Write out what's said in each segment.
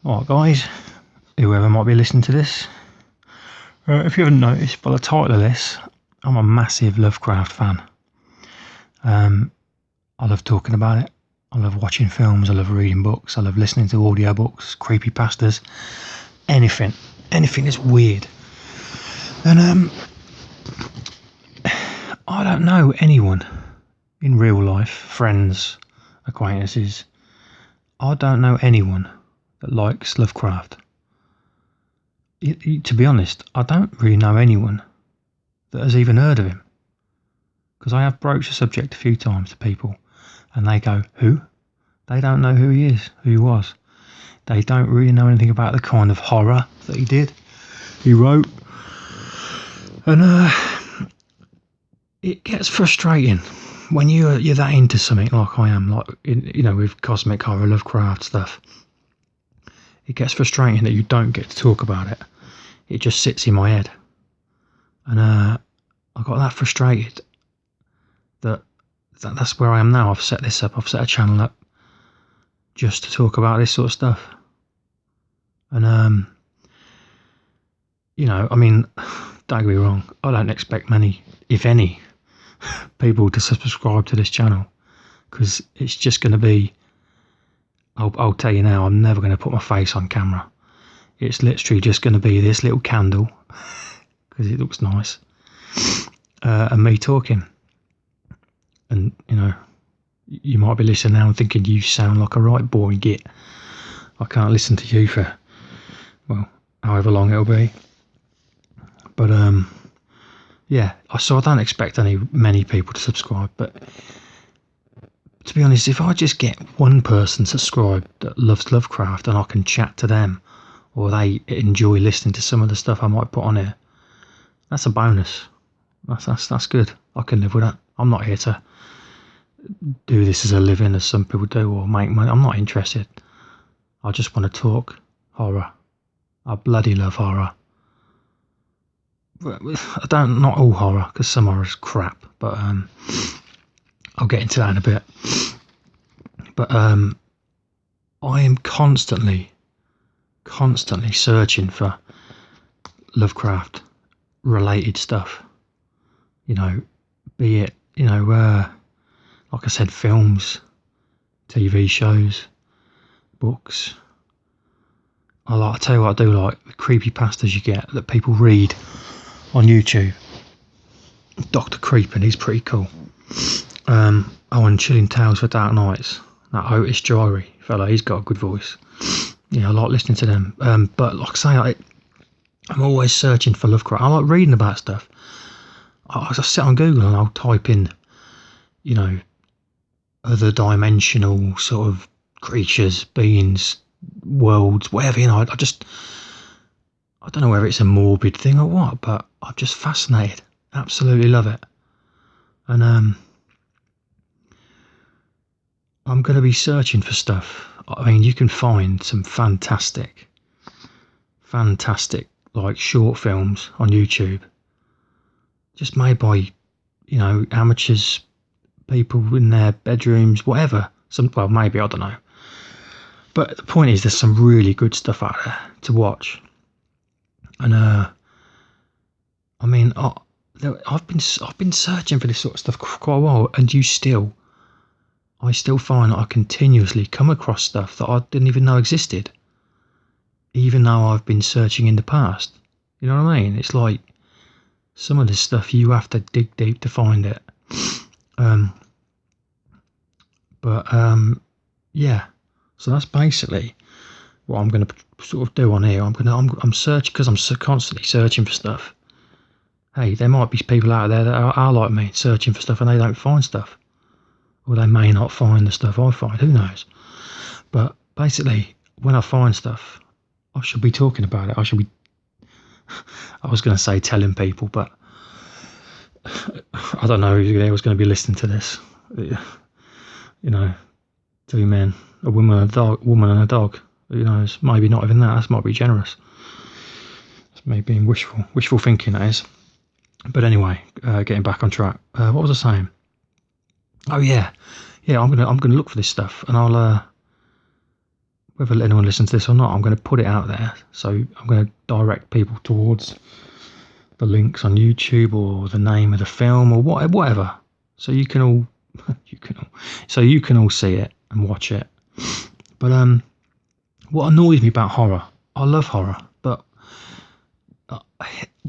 Alright guys, whoever might be listening to this, if you haven't noticed by the title of this, I'm a massive Lovecraft fan. I love talking about it, I love watching films, I love reading books, I love listening to audiobooks, creepypastas, anything that's weird. And I don't know anyone in real life, friends, acquaintances, I don't know anyone that likes Lovecraft. To be honest, I don't really know anyone that has even heard of him, because I have broached the subject a few times to people and they go, who? They don't know who he is, who he was. They don't really know anything about the kind of horror that he wrote. And it gets frustrating when you're that into something like I am, like with cosmic horror, Lovecraft stuff. It gets frustrating that you don't get to talk about it. It just sits in my head, and I got that frustrated that's where I am now. I've set this up. I've set a channel up just to talk about this sort of stuff. And I mean, don't get me wrong, I don't expect many, if any, people to subscribe to this channel, because it's just going to be, I'll tell you now, I'm never going to put my face on camera. It's literally just going to be this little candle, because it looks nice, and me talking. And you might be listening now and thinking, you sound like a right boring git. I can't listen to you for, well, however long it'll be. But yeah, so I don't expect many people to subscribe. But to be honest, if I just get one person subscribed that loves Lovecraft and I can chat to them, or they enjoy listening to some of the stuff I might put on here, that's a bonus. That's good. I can live with that. I'm not here to do this as a living, as some people do, or make money. I'm not interested. I just want to talk horror. I bloody love horror. Not all horror, because some horror is crap, but I'll get into that in a bit. But I am constantly searching for Lovecraft related stuff. Be it like I said, films, TV shows, books. I tell you what I do like, the creepypastas you get that people read on YouTube. Dr. Creepin', he's pretty cool. And Chilling Tales for Dark Nights, that Otis Diary fella, he's got a good voice. I like listening to them. But like I say, I'm always searching for Lovecraft. I like reading about stuff. I sit on Google and I'll type in, other dimensional sort of creatures, beings, worlds, whatever. I don't know whether it's a morbid thing or what, but I'm just fascinated. Absolutely love it. And I'm going to be searching for stuff. I mean, you can find some fantastic like short films on YouTube, just made by amateurs, people in their bedrooms, whatever. Well, maybe, I don't know. But the point is, there's some really good stuff out there to watch. And I mean, I've been searching for this sort of stuff for quite a while, and I still find that I continuously come across stuff that I didn't even know existed, even though I've been searching in the past. You know what I mean? It's like some of this stuff you have to dig deep to find it. Yeah. So that's basically what I'm going to sort of do on here. I'm searching, because I'm constantly searching for stuff. Hey, there might be people out there that are like me, searching for stuff, and they don't find stuff, or they may not find the stuff I find. Who knows? But basically, when I find stuff, I should be talking about it. I was going to say telling people, but I don't know who's going to be listening to this. Two men, a woman and a dog. Who knows? Maybe not even that. That might be generous. It's maybe being wishful thinking, that is. But anyway, getting back on track. What was I saying? Oh yeah. I'm gonna look for this stuff, and I'll whether anyone listens to this or not, I'm going to put it out there. So I'm going to direct people towards the links on YouTube or the name of the film or whatever. So you can all, you can all see it and watch it. But what annoys me about horror, I love horror, but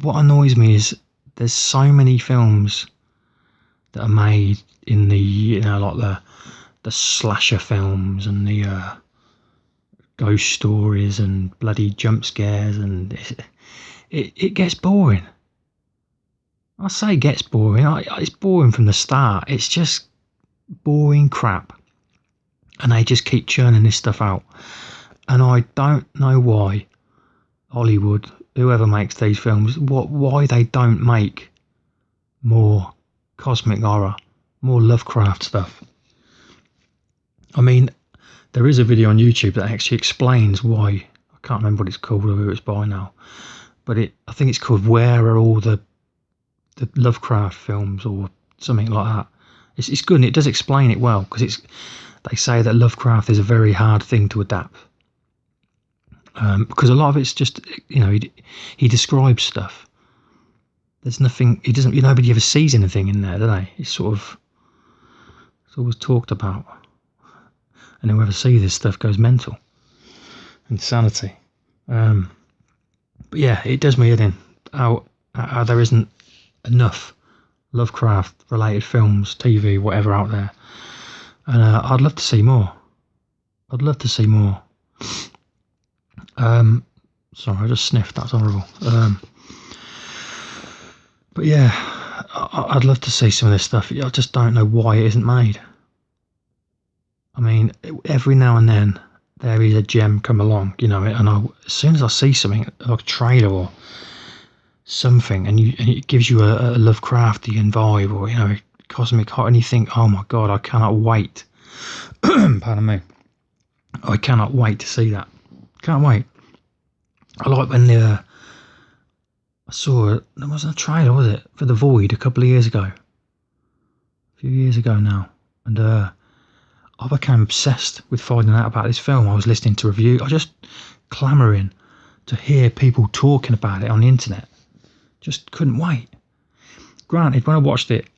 what annoys me is there's so many films that are made in the, like the slasher films and the ghost stories and bloody jump scares, and it gets boring. I say gets boring. It's boring from the start. It's just boring crap, and they just keep churning this stuff out. And I don't know why Hollywood, whoever makes these films, why they don't make more cosmic horror, more Lovecraft stuff. I mean, there is a video on YouTube that actually explains why. I can't remember what it's called or who it's by now, but I think it's called "Where Are All the Lovecraft Films" or something like that. It's good, and it does explain it well, because they say that Lovecraft is a very hard thing to adapt, because a lot of it's just, he describes stuff. There's nothing, he doesn't, nobody ever sees anything in there, do they? It's always talked about, and whoever sees this stuff goes mental. Insanity. But yeah, it does me head in how there isn't enough Lovecraft related films, TV, whatever out there, and I'd love to see more. Sorry, I just sniffed, that's horrible. But yeah, I'd love to see some of this stuff. I just don't know why it isn't made. I mean, every now and then there is a gem come along, and as soon as I see something like a trailer or something, and it gives you a Lovecraftian vibe, or cosmic horror, and you think, oh my god, I cannot wait. Pardon me. I cannot wait to see that. Can't wait. I like when I saw it. There wasn't a trailer, was it, for The Void a couple of years ago? A few years ago now, and I became obsessed with finding out about this film. I was listening to reviews. I was just clamouring to hear people talking about it on the internet. Just couldn't wait. Granted, when I watched it,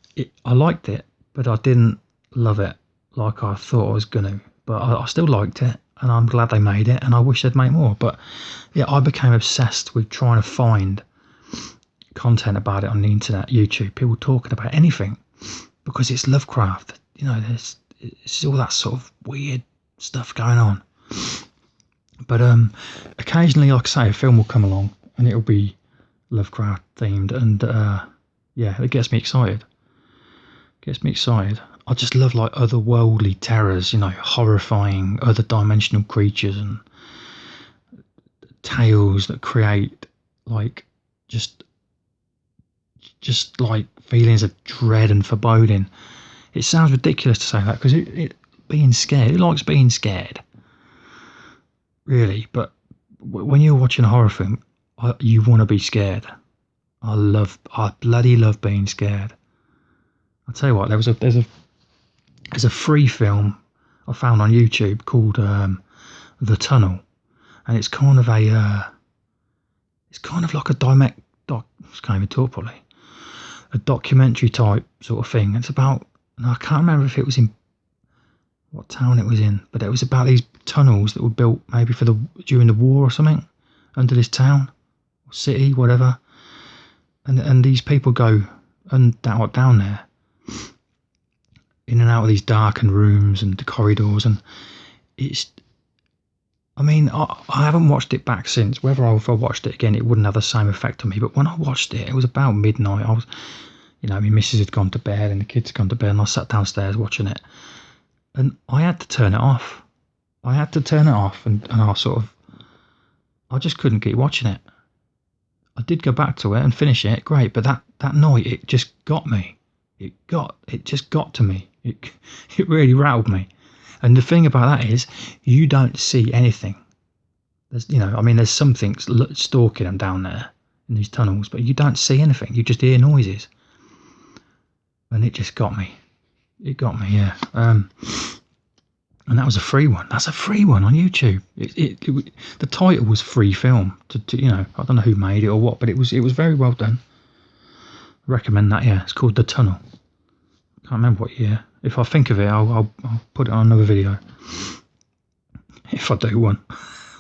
I liked it, but I didn't love it like I thought I was going to. But I still liked it, and I'm glad they made it, and I wish they'd make more. But yeah, I became obsessed with trying to find content about it on the internet, YouTube, people talking about anything, because it's Lovecraft. It's all that sort of weird stuff going on. But occasionally, like I say, a film will come along and it'll be Lovecraft themed, and yeah, it gets me excited. I just love like otherworldly terrors, horrifying other dimensional creatures and tales that create like just like feelings of dread and foreboding. It sounds ridiculous to say that, because it being scared, it likes being scared, really. But when you're watching a horror film, you want to be scared. I bloody love being scared. I'll tell you what, there's a free film I found on YouTube called The Tunnel, and it's kind of like a a documentary type sort of thing. It's about, I can't remember if it was in what town it was in, but it was about these tunnels that were built maybe during the war or something under this town or city, whatever. And these people go down there, in and out of these darkened rooms and the corridors, and I haven't watched it back since. Whether if I watched it again, it wouldn't have the same effect on me. But when I watched it, it was about midnight. My missus had gone to bed and the kids had gone to bed, and I sat downstairs watching it, and I had to turn it off. And I just couldn't keep watching it. I did go back to it and finish it, great, but that night it just got me. It just got to me. It really rattled me. And the thing about that is, you don't see anything. There's something stalking them down there in these tunnels, but you don't see anything. You just hear noises. And it just got me. It got me, yeah. And that was a free one. That's a free one on YouTube. The title was Free Film. You know, I don't know who made it or what, but it was very well done. I recommend that. Yeah, it's called The Tunnel. Can't remember what year. If I think of it, I'll put it on another video. If I do one,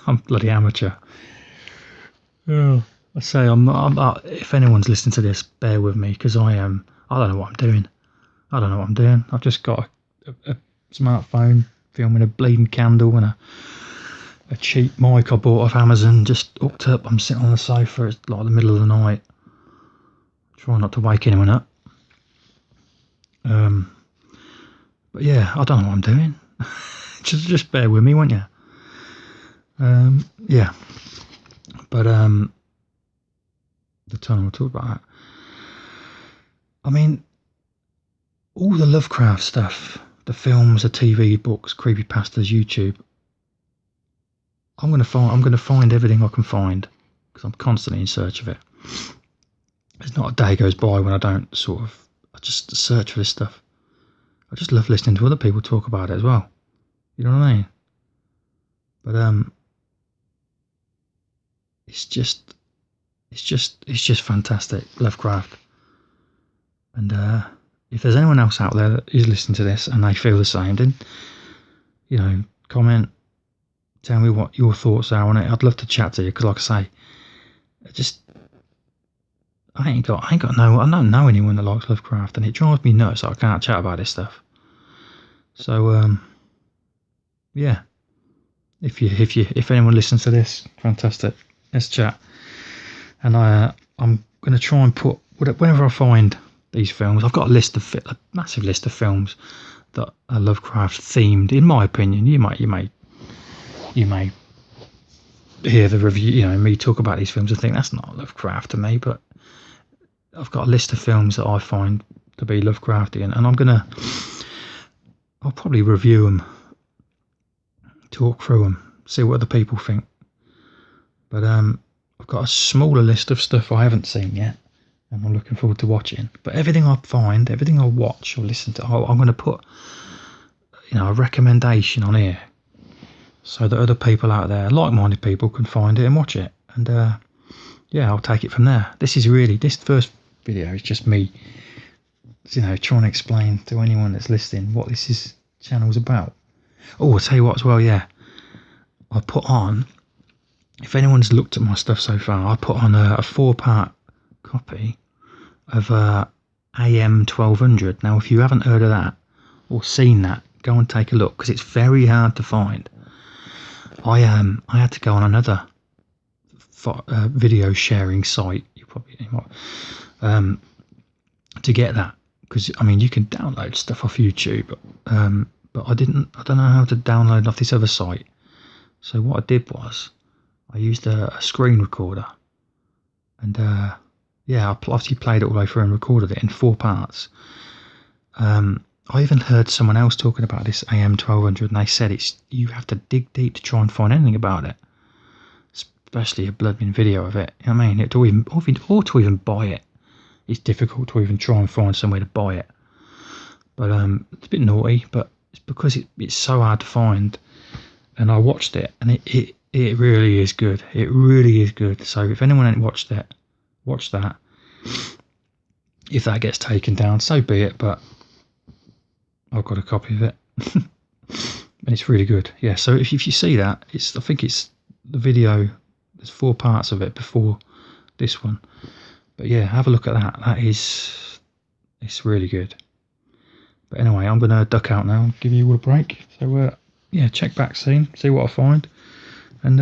I'm bloody amateur. Oh, I say I'm not. If anyone's listening to this, bear with me because I don't know what I'm doing. I've just got a smartphone filming a bleeding candle and a cheap mic I bought off Amazon, just hooked up. I'm sitting on the sofa. It's like the middle of the night. Try not to wake anyone up. But yeah, I don't know what I'm doing. just bear with me, won't you? Yeah. But the tunnel, we'll talk about that. I mean, all the Lovecraft stuff, the films, the TV, books, creepypastas, YouTube. I'm gonna find everything I can find because I'm constantly in search of it. There's not a day goes by when I don't I just search for this stuff. I just love listening to other people talk about it as well. You know what I mean? But it's just fantastic, Lovecraft. And if there's anyone else out there that is listening to this and they feel the same, then, you know, comment, tell me what your thoughts are on it. I'd love to chat to you because, like I say, I don't know anyone that likes Lovecraft, and it drives me nuts that I can't chat about this stuff. So, yeah, if anyone listens to this, fantastic. Let's chat. And I'm going to try and put whenever I find these films, I've got a massive list of films that are Lovecraft themed. In my opinion, you may hear the review, you know, me talk about these films and think that's not Lovecraft to me, but I've got a list of films that I find to be Lovecraftian, and I'll probably review them, talk through them, see what other people think. But I've got a smaller list of stuff I haven't seen yet, and I'm looking forward to watching. But everything I find, everything I watch or listen to, I'm going to put, you know, a recommendation on here so that other people out there, like-minded people, can find it and watch it. And yeah, I'll take it from there. This first video is just me, you know, trying to explain to anyone that's listening what this channel's about. Oh, I'll tell you what as well, yeah. I put on, if anyone's looked at my stuff so far, I put on a 4-part copy of AM 1200. Now, if you haven't heard of that or seen that, go and take a look because it's very hard to find. I had to go on another video sharing site. You probably to get that, because I mean you can download stuff off YouTube, but I don't know how to download off this other site. So what I did was I used a screen recorder, and yeah, I obviously played it all the way through and recorded it in 4 parts. I even heard someone else talking about this AM 1200, and they said you have to dig deep to try and find anything about it, especially a bloodmin video of it. You know what I mean? Or to even buy it. It's difficult to even try and find somewhere to buy it. But it's a bit naughty, but it's because it's so hard to find. And I watched it, and it really is good. It really is good. So if anyone ain't watched it, watch that. If that gets taken down, so be it. But I've got a copy of it, and it's really good. Yeah. So if you see that, I think it's the video. There's 4 parts of it before this one. But yeah, have a look at that. It's really good. But anyway, I'm going to duck out now and give you all a break. So yeah, check back soon, see what I find. And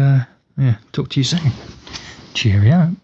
yeah, talk to you soon. Cheerio.